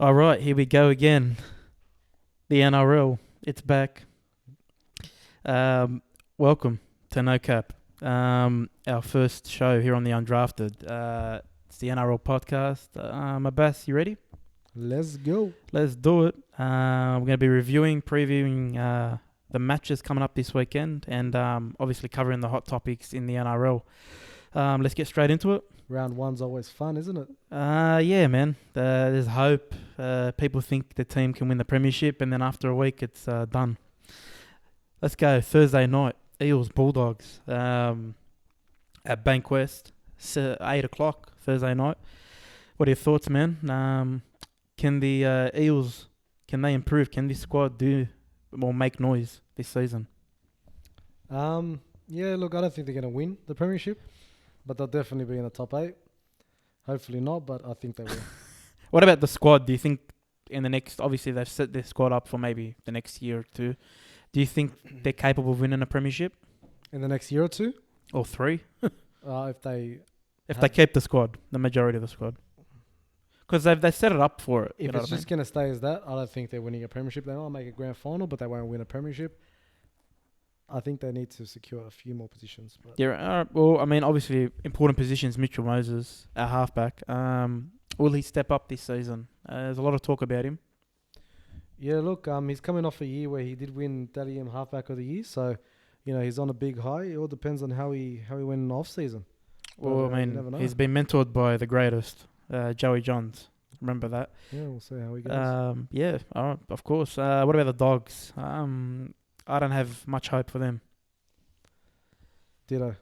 All right, here we go again. The NRL, it's back. Welcome to No Cap. Our first show here on the Undrafted. It's the NRL podcast. Abbas, you ready? Let's go. Let's do it. We're going to be reviewing, previewing the matches coming up this weekend, and obviously covering the hot topics in the NRL. Let's get straight into it. Round one's always fun, isn't it? Yeah, man. There's hope. People think the team can win the premiership, and then after a week, it's done. Let's go. Thursday night, Eels Bulldogs at Bankwest, 8 o'clock Thursday night. What are your thoughts, man? Can the Eels, can they improve? Can this squad do or make noise this season? Yeah, look, I don't think they're going to win the premiership, but they'll definitely be in the top 8. Hopefully not, but I think they will. What about the squad? Do you think in the next, obviously they've set their squad up for maybe the next year or two. Do you think they're capable of winning a premiership? In the next year or two? Or 3? If They keep the squad, the majority of the squad. Because they've set it up for it. If it's just going to stay as that, I don't think they're winning a premiership. They might make a grand final, but they won't win a premiership. I think they need to secure a few more positions. But Yeah, well, I mean, obviously, important positions, Mitchell Moses, our halfback. Will he step up this season? There's a lot of talk about him. yeah, look, he's coming off a year where he did win Dally M Halfback of the Year, so he's on a big high. It all depends on how he went in the off season. Well, But, I you never mean, know. he's been mentored by the greatest, Joey Johns. Remember that? Yeah, we'll see how he goes. Yeah, all right, of course. What about the Dogs? I don't have much hope for them. Ditto.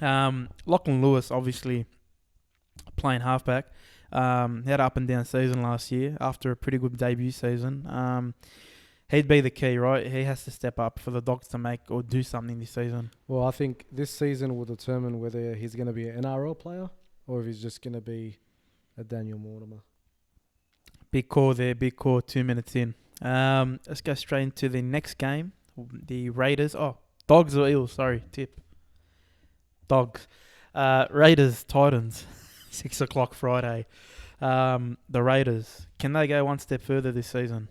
Lachlan Lewis, obviously, playing halfback. He had an up and down season last year after a pretty good debut season. He'd be the key, right? He has to step up for the Dogs to make or do something this season. Well, I think this season will determine whether he's going to be an NRL player or if he's just going to be a Daniel Mortimer. Big call there, big call 2 minutes in. Let's go straight into the next game. The Raiders. Oh, Dogs or Eels? Sorry, tip. Dogs. Raiders, Titans. 6 o'clock Friday. The Raiders. Can they go one step further this season?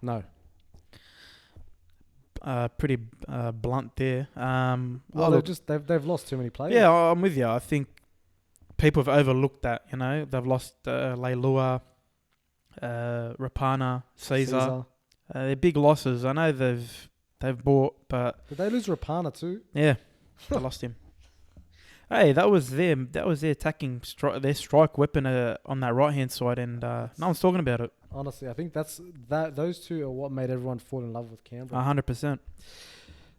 No. Pretty blunt there. They've lost too many players. Yeah, I'm with you. I think people have overlooked that. They've lost Leilua, Rapana, Caesar. They're big losses. I know they've bought, but Did they lose Rapana too? yeah, they lost him. Hey, that was their attacking their strike weapon on that right hand side, and no one's talking about it. Honestly, I think those two are what made everyone fall in love with Campbell. 100%.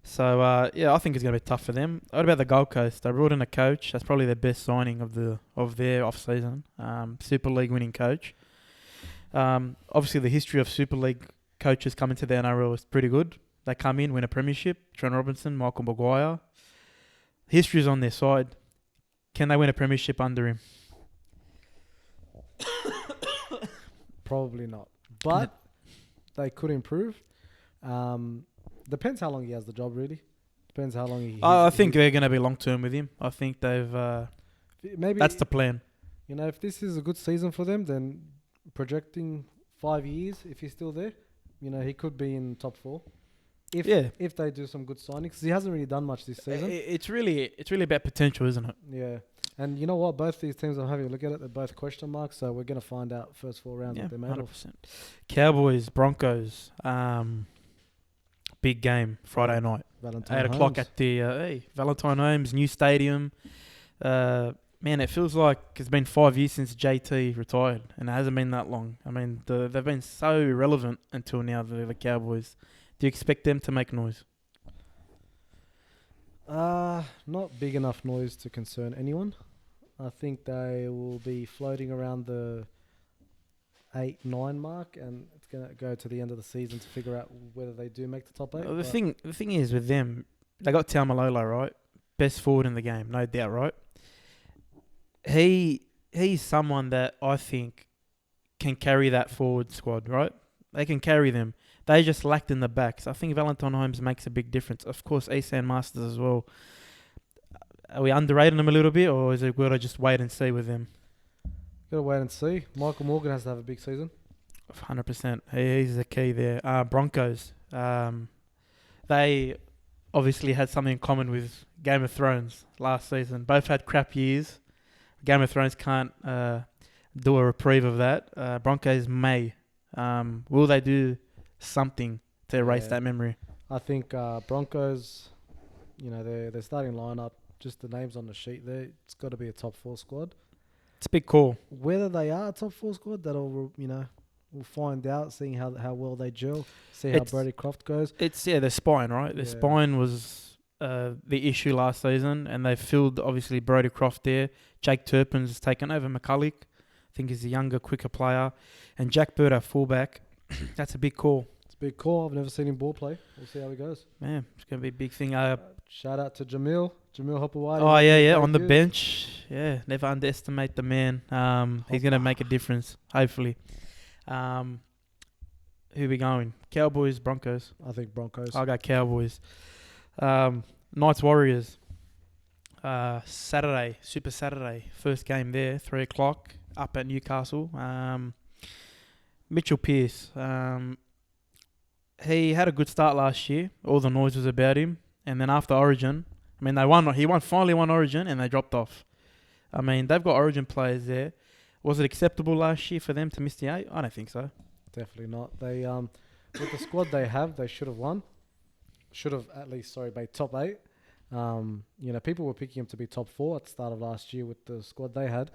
So yeah, I think it's gonna be tough for them. What about the Gold Coast? They brought in a coach. That's probably their best signing of their off season. Super League winning coach. Obviously, the history of Super League coaches coming to the NRL is pretty good. They come in, win a premiership. Trent Robinson, Michael Maguire. History's on their side. Can they win a premiership under him? Probably not. But they could improve. Depends how long he has the job, really. Depends how long he... I think they're going to be long term with him. I think they've... maybe that's the plan. if this is a good season for them, then projecting 5 years, if he's still there, he could be in top 4. If they do some good signings, 'cause he hasn't really done much this season. It's really about potential, isn't it? Yeah. And you know what? Both these teams, I'm having a look at it, they're both question marks, so we're going to find out first 4 rounds what they're made 100%. Cowboys, Broncos, big game, Friday night. Valentine 8 o'clock Holmes. at the Valentine Holmes, new stadium. Man, it feels like it's been 5 years since JT retired, and it hasn't been that long. I mean, they've been so irrelevant until now, the Cowboys. Do you expect them to make noise? Not big enough noise to concern anyone. I think they will be floating around the 8-9 mark, and it's going to go to the end of the season to figure out whether they do make the top 8. The thing is with them, they got Taumalolo, right? Best forward in the game, no doubt, right? He's someone that I think can carry that forward squad, right? They can carry them. They just lacked in the backs. I think Valentine Holmes makes a big difference. Of course, Esan Masters as well. Are we underrating them a little bit, or is it good to just wait and see with them? Gotta wait and see. Michael Morgan has to have a big season. 100%. He's the key there. Broncos. They obviously had something in common with Game of Thrones last season. Both had crap years. Game of Thrones can't do a reprieve of that. Broncos may. Will they do something to erase that memory? I think Broncos, their starting lineup, just the names on the sheet there, it's got to be a top 4 squad. It's a big call. Whether they are a top 4 squad, we'll find out, seeing how well they gel, see how Brody Croft goes. It's the spine, right? The spine was the issue last season, and they filled obviously Brody Croft there. Jake Turpin's taken over McCulloch. I think he's a younger, quicker player, and Jack Bird at fullback. That's a big call. It's a big call. I've never seen him ball play. We'll see how he goes. Man, it's going to be a big thing. Shout out to Jamil Hopewadi. Oh, yeah, on the bench. Yeah, never underestimate the man. He's going to make a difference, hopefully. Who we going? Cowboys, Broncos? I think Broncos. I'll go Cowboys. Knights, Warriors. Saturday, Super Saturday. First game there, 3 o'clock, up at Newcastle. Mitchell Pearce. He had a good start last year. All the noise was about him. And then after Origin, he finally won Origin and they dropped off. I mean, they've got Origin players there. Was it acceptable last year for them to miss the 8? I don't think so. Definitely not. They with the squad they have, they should have won. Should have at least, made top 8. People were picking him to be top 4 at the start of last year with the squad they had.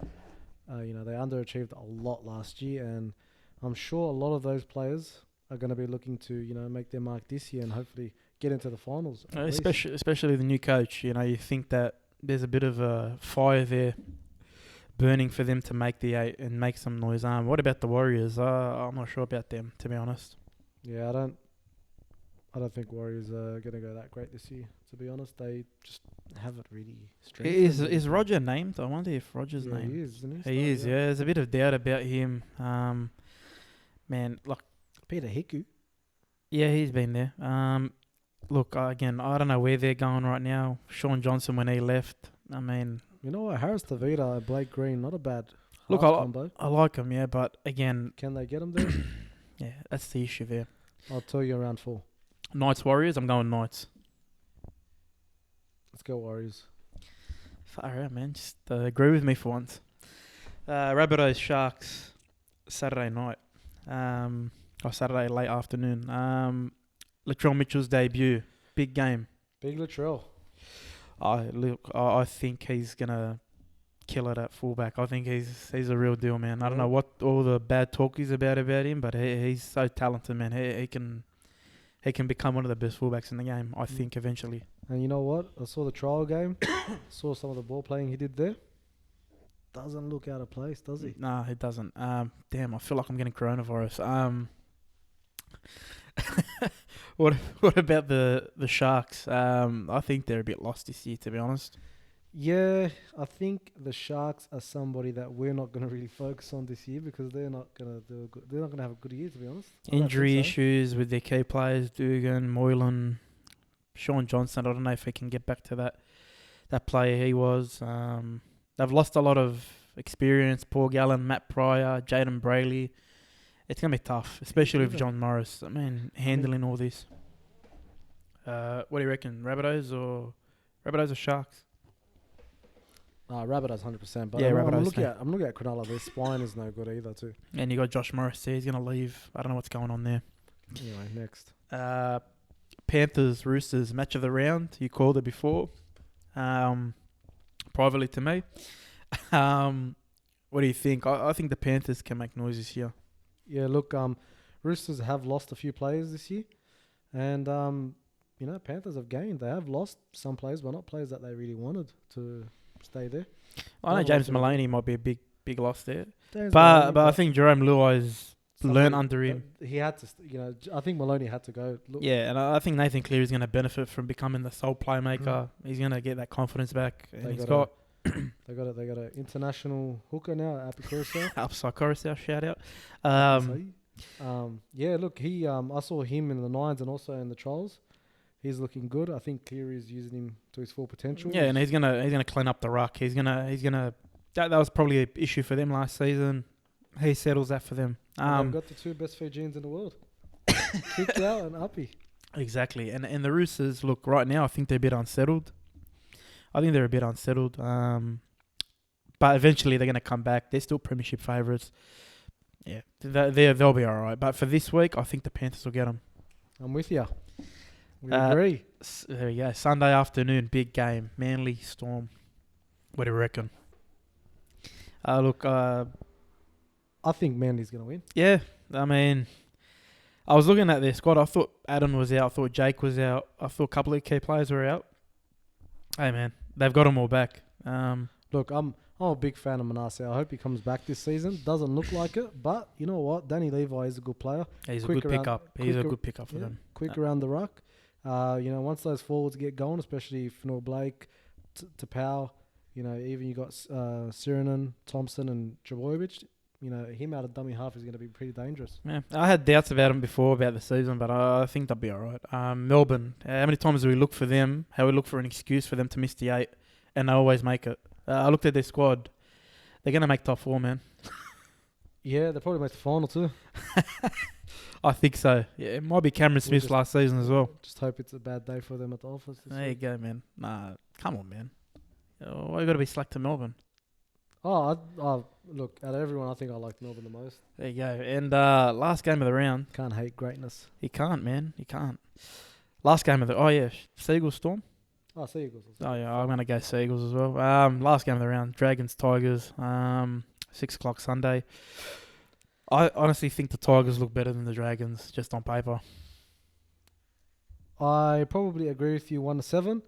They underachieved a lot last year, and I'm sure a lot of those players are going to be looking to, make their mark this year and hopefully get into the finals. Especially the new coach. You think that there's a bit of a fire there burning for them to make the 8 and make some noise. What about the Warriors? I'm not sure about them, to be honest. Yeah, I don't think Warriors are going to go that great this year, to be honest. They just haven't really strengthened. Is Roger named? I wonder if Roger's named. He is, isn't he? He is, yeah. There's a bit of doubt about him. Peter Hiku. Yeah, he's been there. Again, I don't know where they're going right now. Sean Johnson, when he left, I mean... You know what? Harris Tavita and Blake Green, not a bad combo. I like them, yeah, but again... Can they get them there? Yeah, that's the issue there. I'll tell you around 4. Knights, Warriors, I'm going Knights. Let's go Warriors. Far out, man. Just agree with me for once. Rabbitohs, Sharks, Saturday night. Or Saturday late afternoon. Latrell Mitchell's debut. Big game. Big Latrell. I think he's going to kill it at fullback. I think he's a real deal, man. I don't know what all the bad talk is about him, but he's so talented, man. He can become one of the best fullbacks in the game, I think, eventually. And you know what? I saw the trial game. Saw some of the ball playing he did there. Doesn't look out of place, does he? No, it doesn't. Damn, I feel like I'm getting coronavirus. What about the Sharks? I think they're a bit lost this year, to be honest. Yeah, I think the Sharks are somebody that we're not going to really focus on this year because they're not going to have a good year, to be honest. Injury issues with their key players, Dugan, Moylan, Sean Johnson. I don't know if he can get back to that player he was. They've lost a lot of experience. Paul Gallen, Matt Pryor, Jaden Brayley. It's going to be tough, especially with John Morris. I mean, handling all this. What do you reckon? Rabbitohs or Sharks? Rabbitohs 100%. But yeah, I'm looking at Cronulla. Their spine is no good either too. And you got Josh Morris there. He's going to leave. I don't know what's going on there. Anyway, next. Panthers, Roosters, match of the round. You called it before. Privately to me. What do you think? I think the Panthers can make noise this year. Yeah, look, Roosters have lost a few players this year. And, Panthers have gained. They have lost some players, but not players that they really wanted to stay there. I know James Maloney might be a big loss there. But I think Jerome Luai's learned under him. He had to, I think Maloney had to go. Yeah, and I think Nathan Cleary is going to benefit from becoming the sole playmaker. He's going to get that confidence back. And they got an international hooker now, Api Coruscant. Upside Coruscant, shout out. Yeah, look, I saw him in the Nines and also in the Trials. He's looking good. I think Cleary is using him to his full potential. Yeah, and he's gonna clean up the ruck. He's gonna That was probably an issue for them last season. He settles that for them. They've got the two best Fijians in the world. Kicked out and Uppy. Exactly. And the Roosters, look, right now, I think they're a bit unsettled. But eventually they're going to come back. They're still premiership favourites. Yeah, they'll be all right. But for this week, I think the Panthers will get them. I'm with you. We agree. There we go. Sunday afternoon, big game. Manly Storm. What do you reckon? I think Manly's going to win. Yeah, I mean, I was looking at their squad. I thought Adam was out. I thought Jake was out. I thought a couple of key players were out. Hey, man, they've got them all back. Look, I'm a big fan of Manasseh. I hope he comes back this season. Doesn't look like it, but you know what? Danny Levi is a good player. He's a good pickup. He's a good pickup for them. Quick around the ruck. Once those forwards get going, especially Fenor Blake, Tapau, even you got Sirinen, Thompson, and Trbojevic. Him out of dummy half is going to be pretty dangerous. Yeah, I had doubts about him before about the season, but I think they'll be all right. Melbourne, how many times do we look for them? How we look for an excuse for them to miss the 8, and they always make it. I looked at their squad. They're going to make top 4, man. Yeah, they probably make the final too. I think so. Yeah, it might be Cameron Smith's last season as well. Just hope it's a bad day for them at the office. There you go, man. Nah, come on, man. Why you got to be slack to Melbourne? Look, out of everyone, I think I like Melbourne the most. There you go. And last game of the round. Can't hate greatness. You can't, man. You can't. Last game of the... Seagulls Storm. Oh, Seagulls. Oh, yeah, I'm going to go Seagulls as well. Last game of the round. Dragons, Tigers. 6 o'clock Sunday. I honestly think the Tigers look better than the Dragons, just on paper. I probably agree with you 1-7.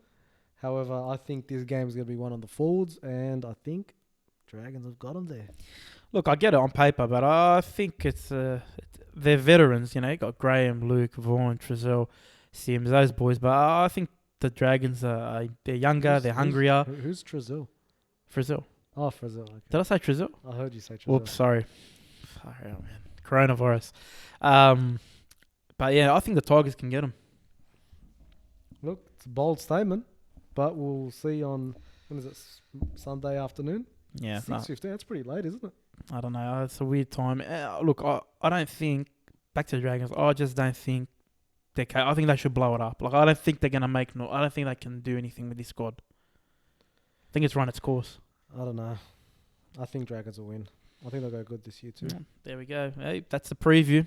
However, I think this game is going to be one on the forwards, and I think Dragons have got them there. Look, I get it on paper, but I think it's they're veterans. You got Graham, Luke, Vaughan, Trezell, Sims, those boys. But I think the Dragons they're younger, they're hungrier. Who's Trezell? Frizzell. Oh, Frizzell. Okay. Did I say Trezell? I heard you say Trezell. Whoops, sorry. Far out, man. Coronavirus. But yeah, I think the Tigers can get them. Look, it's a bold statement, but we'll see on, when is it, Sunday afternoon? Yeah. 6:15. That's pretty late, isn't it? I don't know. It's a weird time. Look, I don't think, back to the Dragons, I just don't think I think they should blow it up. Like, I don't think they're going to I don't think they can do anything with this squad. I think it's run its course. I don't know. I think Dragons will win. I think they'll go good this year too. There we go. Hey, that's the preview.